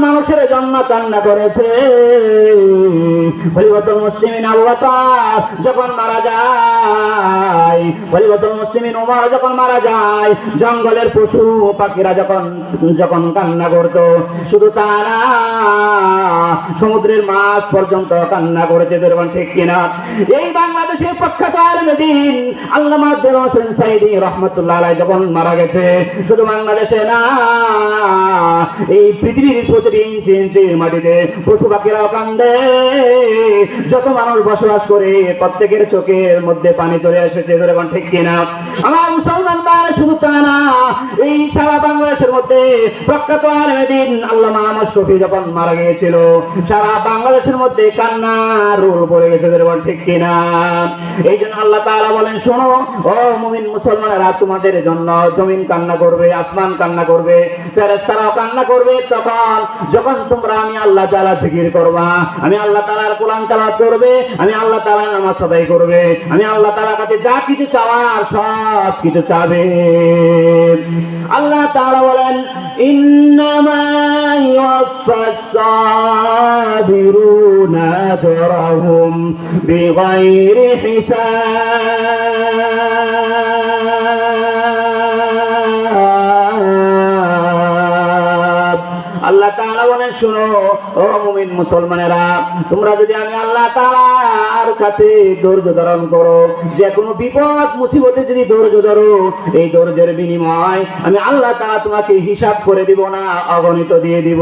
মানুষের জন্য কান্না করেছে। খলিফাতুল মুসলিমিন আবু বকর যখন মারা যায়, খলিফাতুল মুসলিমিন ওমর যখন মারা যায়, জঙ্গলের পশু পাখিরা যখন কান্না করত, শুধু তা না, সমুদ্রের মাছ পর্যন্ত কান্না করেছে। যেরকম ঠিক কিনা? এই বাংলাদেশের প্রখ্যাত আলেমদ্বীন আল্লামা দেওয়ান হোসেন সাঈদী রাহমাতুল্লাহ আলাইহি যখন মারা গেছে, শুধু বাংলাদেশে না, এই পৃথিবীর প্রতিটি ইঞ্চি ইঞ্চি মাটিতে পশু পাখিরাও কান্দে। যত মানুষ বসবাস করে প্রত্যেকের চোখের মধ্যে পানি চলে এসেছে। যেরকম ঠিক কিনা? আমার মুসলমান ভাই, শুধু তা না, এই সারা বাংলাদেশের মধ্যে প্রখ্যাত আলেমদ্বীন আল্লামা আহমদ শফী যখন মারা গিয়েছিল, সারা বাংলাদেশের মধ্যে কান্নার রোল পড়ে গেছে। যেরকম ঠিক কিনা? এই জন্য আল্লাহ তাআলা বলেন, শোনো ও মুমিন মুসলমানেরা, তোমাদের জন্য জমিন কান্না করবে, আসমান কান্না করবে, ফেরেশতারাও কান্না করবে যখন তোমরা আমি আল্লাহ তাআলা জিকির করবা, আমি আল্লাহ তাআলার কোরআন তেলাওয়াত করবে, আমি আল্লাহ তাআলার নামাজ আদায় করবে, আমি আল্লাহ তাআলার কাছে যা কিছু চাওয়ার সব কিছু চাবে। আল্লাহ তাআলা বলেন, ইন্নামা ইউওয়াফাস সাবিরুনা আজরাহুম বিগাইরি হিসাব। আল্লাহ তাআলা বলেন, শুনো ও মুমিন মুসলমানেরা, তোমরা যদি আমি আল্লাহ তাআলার কাছে ধৈর্য ধারণ করো, যে কোনো বিপদ মুসিবতে যদি ধৈর্য ধরো, এই ধৈর্যের বিনিময় আমি আল্লাহ তাআলা তোমাকে হিসাব করে দিব না, অগণিত দিয়ে দিব।